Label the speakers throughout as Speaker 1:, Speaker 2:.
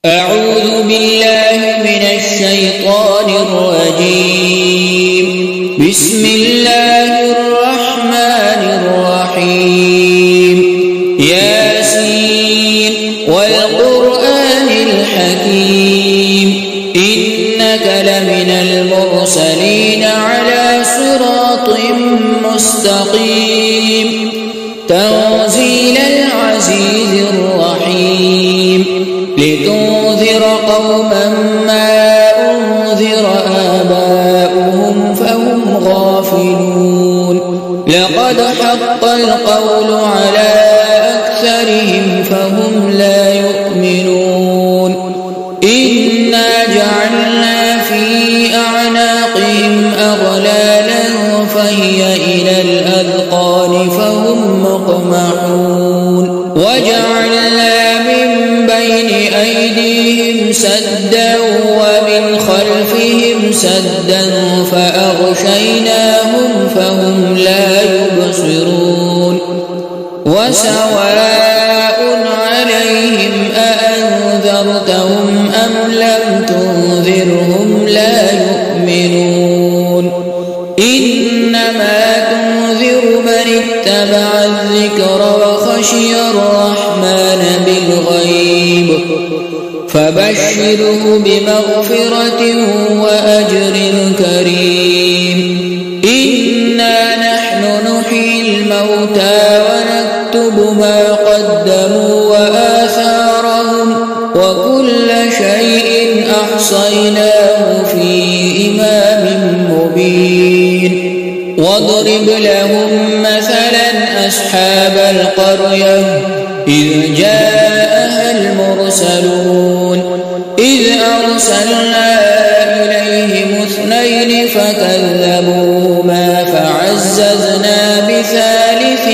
Speaker 1: أعوذ بالله من الشيطان الرجيم. بسم الله الرحمن الرحيم. ياسين والقرآن الحكيم إنك لمن المرسلين على صراط مستقيم تنزيل العزيز الرحيم لتنذر قوما ما أنذر آباؤهم فهم غافلون. لقد حق القول على أكثرهم فهم لا يؤمنون. إنا جعلنا في أعناقهم أغلالا فهي إلى الأذقان فهم مقمحون. وجعلنا من بين أيديهم سدا ومن خلفهم سدا فأغشيناهم فهم لا يبصرون. وسواء عليهم أأنذرتهم أم لم تنذرهم لا يؤمنون. إنما تنذر من اتبع الذكر وخشي الرحمن بالغيب فبشره بمغفرة وأجر كريم. إنا نحن نحيي الموتى ونكتب ما قدموا وآثارهم وكل شيء أحصيناه في إمام مبين. واضرب لهم مثلا أصحاب القرية إذ جاءها المرسلون إذ أرسلنا إليهم اثنين فكذبوهما فعززنا بثالث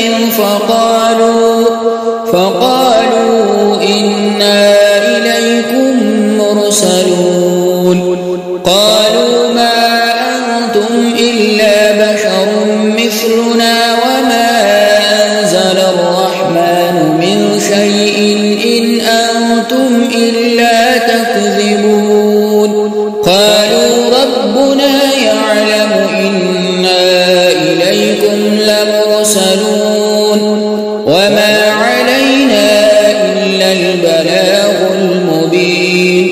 Speaker 1: فقالوا إنا إليكم مرسلون. قالوا ما أنتم إلا بشر مثلنا وما أنزل الرحمن من شيء إن أنتم إلا تكذبون. قالوا ربنا يعلم إنا إليكم لمرسلون وما علينا إلا البلاغ المبين.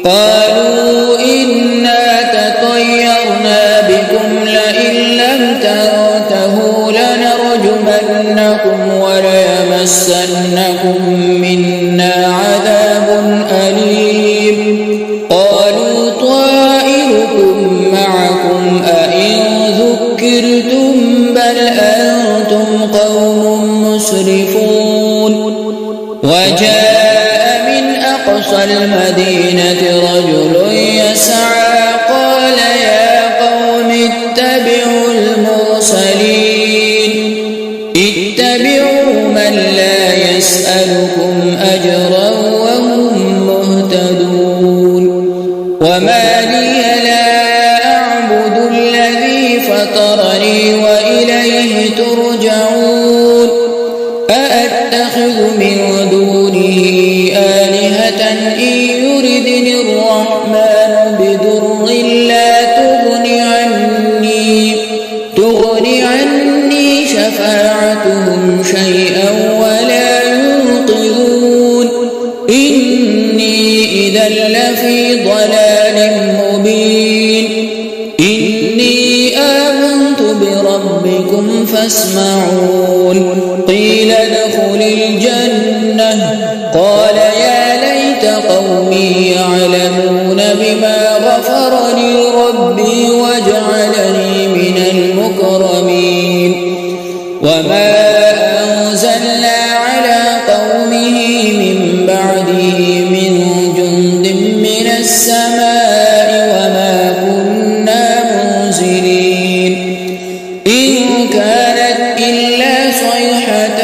Speaker 1: قالوا إنا تطيرنا بكم لئن لم تنتهوا لنرجمنكم وليمسنكم منا عذاب أليم. قالوا طائركم معكم أئن ذكرتم بل أنتم قوم مسرفون. وجاء من أقصى المدينة رجل يسعى قال يا قوم اتبعوا المرسلين اتبعوا من لا يسألكم أجرا وهم مهتدون. وما لي لا أعبد الذي فطرني وإليه ترجعون. أأتخذ من دونه آلهة إن يردني الرحمن بضر لا تغن عني شفاعتهم شيئا ولا ينقذون. إني إذا لفي ضلال مبين. إني آمنت بربكم فاسمعون. قيل ادخل الجنة قال يا ليت قومي يعلمون بما غفر لي ربي وجعلني من المكرمين. وما أنزلنا على قومه من بعده من جند من السماء وما كنا منزلين. إن كانت إلا صيحة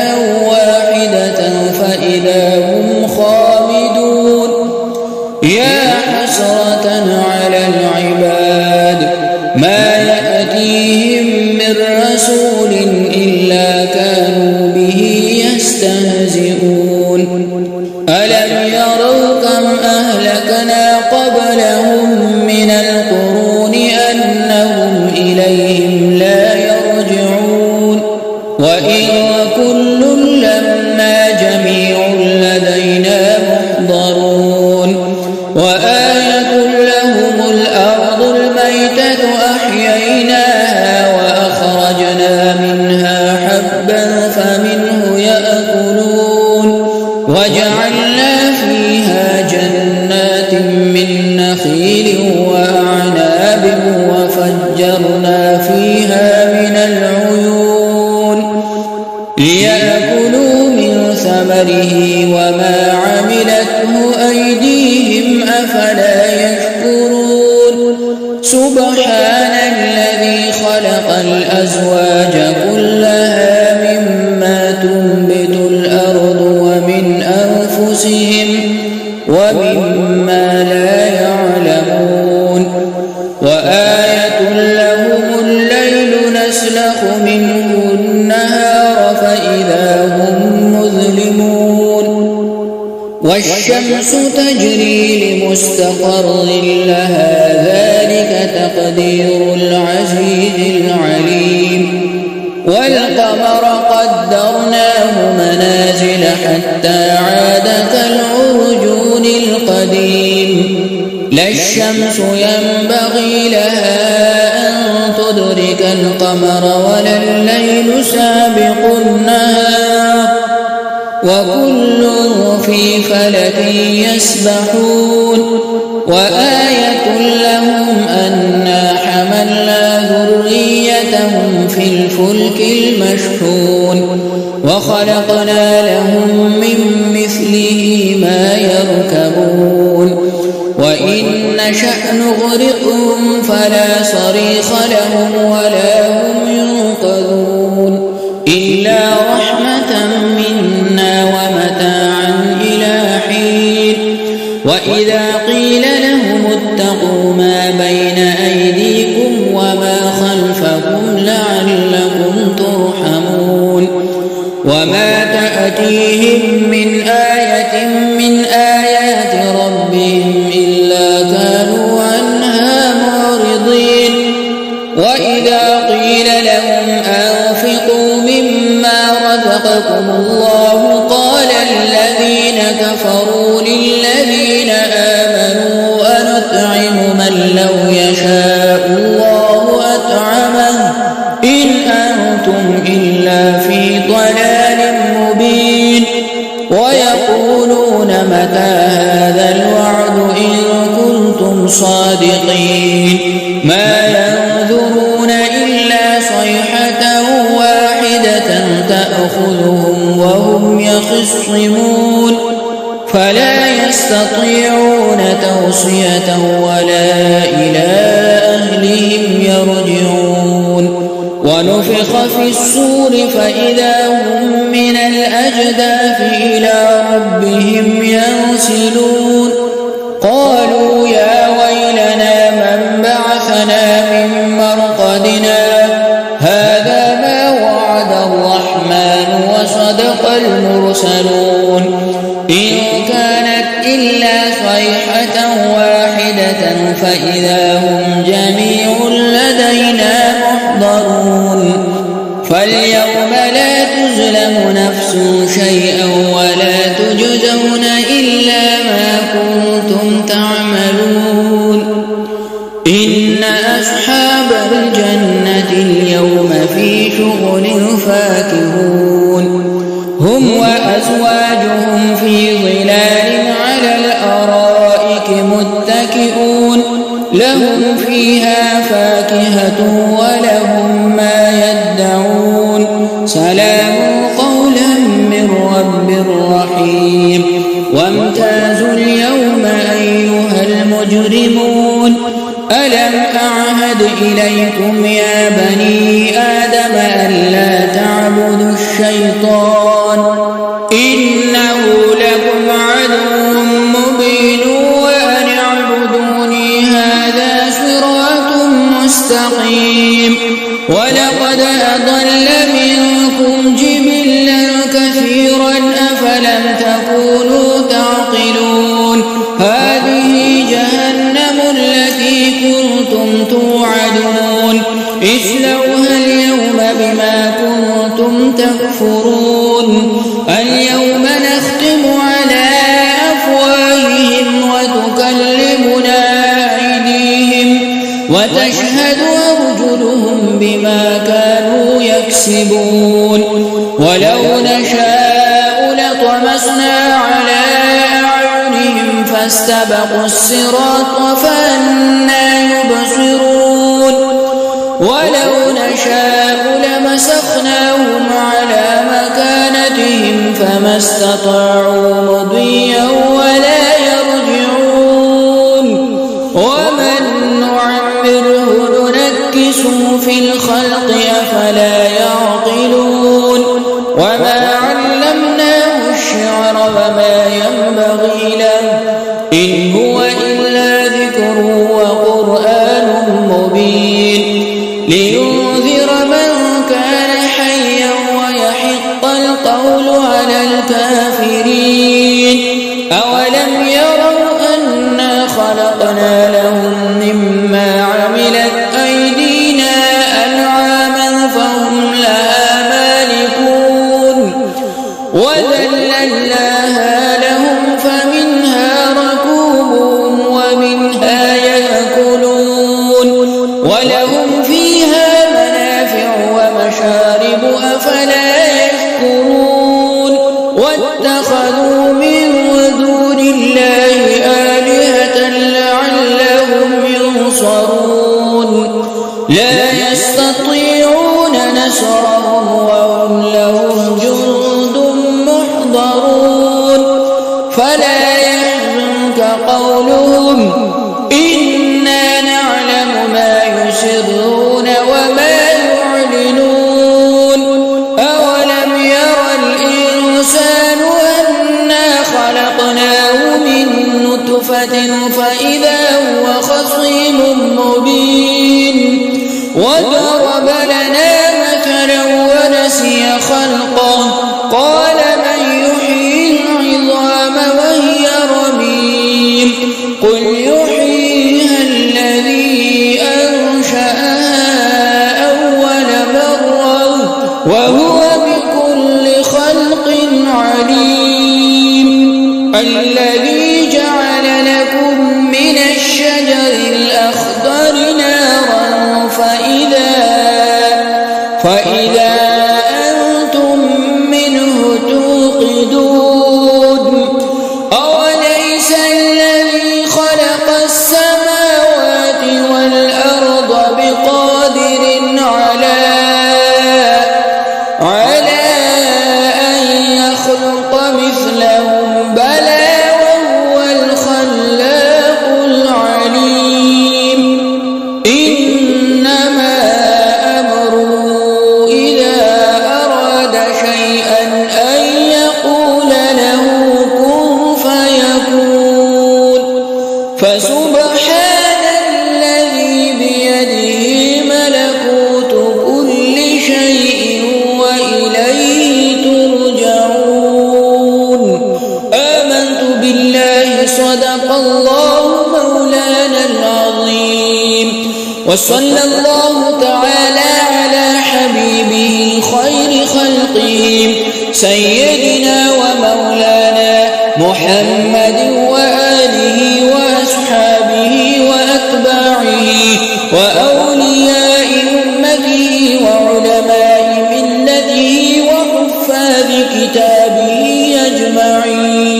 Speaker 1: وآية لهم الأرض الميتة أحييناها وأخرجنا منها حبا فمنه يأكلون وجعلنا فيها جنات من نخيل وأعناب وفجرنا فيها من العيون ليأكلوا من ثمره وما عملته أيديهم أفلا يشكرون سبحان الذي خلق الأزواج كلها مما تنبت الأرض ومن أنفسهم ومما لا يعلمون وآية لهم الليل نسلخ منه النهار فإذا هم مظلمون والشمس تجري لمستقر لها ذلك تقدير العزيز العليم والقمر قدرناه منازل حتى عاد كالعرجون القديم لا الشمس ينبغي لها أن تدرك القمر ولا الليل سابق النهار وكل في فلك يسبحون وآية لهم أنا حملنا ذريتهم في الفلك المشحون وخلقنا لهم من مثله ما يركبون وإن نشأ نغرقهم فلا صريخ لهم ولا هم ينقذون إلا رحمة منا ومتاعا إلى حين وإذا قيل لهم اتقوا ما بين أيديكم وما خلفكم لعلكم ترحمون وما تأتيهم من آية من آيات ربهم إلا كانوا عنها معرضين وإذا قيل لهم أنفقوا مما رزقكم الله قال الذين كفروا للذين آمنوا أنطعم من لو يشاء الله أطعمه إن أنتم إلا في ضلال مبين ويقولون متى هذا الوعد إن كنتم صادقين ما ينظرون إلا صيحة واحدة تأخذهم وهم يخصمون فلا يستطيعون توصية ولا إلى أهلهم يرجعون ونفخ في الصور فإذا هم من الأجداث إلى ربهم ينسلون قالوا يا ويلنا من بعثنا من مرقدنا هذا ما وعد الرحمن وصدق المرسلون إن كانت إلا صيحة واحدة فإذا هم جميع لدينا محضرون فاليوم لا تظلم نفس شيئا ولا تجزون إلا ما كنتم تعملون إن أصحاب الجنة اليوم في شغل فاكهون هم وأزواجهم في ظلال على الأرائك متكئون لهم فيها فاكهة ولهم ما يدعون سلام قولا من رب رحيم وامتازوا اليوم أيها المجرمون ألم أعهد إليكم يا بني آدم ألا تعبدوا الشيطان إنه لكم عدو مبين وأن اعبدوني هذا صراط مستقيم ولقد أضل منكم جبلا كثيرا أفلم تكونوا تعقلون هذه جهنم التي كنتم توعدون اصلوها اليوم بما كنتم تكفرون اليوم نختم على أفواههم وتكلمنا وتشهد أرجلهم بما كانوا يكسبون ولو نشاء لطمسنا على أعينهم فاستبقوا الصراط فأنى يبصرون ولو نشاء لمسخناهم على مكانتهم فما استطاعوا مضيا ولا يرجعون ومن نعمره ننكسه في الخلق أفلا يعقلون وما علمناه الشعر وما ينبغي له إن هو إلا ذكر وقرآن مبين لينذر من كان حيا ويحق القول على الكافرين أولم يروا أنا خلقنا لهم مما عملت أيدينا أنعاما فهم لها مالكون وذللناها لهم فمنها ركوبهم ومنها يأكلون ولهم فيها منافع ومشارب أفلا يشكرون واتخذوا من دون الله آلهة لعلهم ينصرون لا يستطيعون نصرهم وهم لهم جند محضرون فلا يحزنك قولهم إنا نعلم ما يسرون وما يعلنون أولم ير الإنسان أنا خلقناه من نطفة فإذا هو خصيم مبين وضرب لنا مثلا ونسي خلقه قال من يحيي العظام وهي رميم قل يحييها الذي أنشأها أول مرة وهو بكل خلق عليم الذي جعل لكم من الشجر الأخضر نارا فإذا أنتم منه توقدون أوليس الذي خلق السماوات والأرض بقادر على أن يخلق مثلهم بلى وهو الخلاق العليم إنما أمره إذا أراد شيئا أن يقول له كن فيكون فسبحان الذي بيده ملكوت كل شيء وإليه ترجعون آمنت بالله صدق الله مولانا العظيم وصلى الله تعالى على حبيبه خير خلقه سيدنا ومولانا محمد وآله وأصحابه وأتباعه وأولياء أمته وعلماء ملته وحفاظ كتابه أجمعين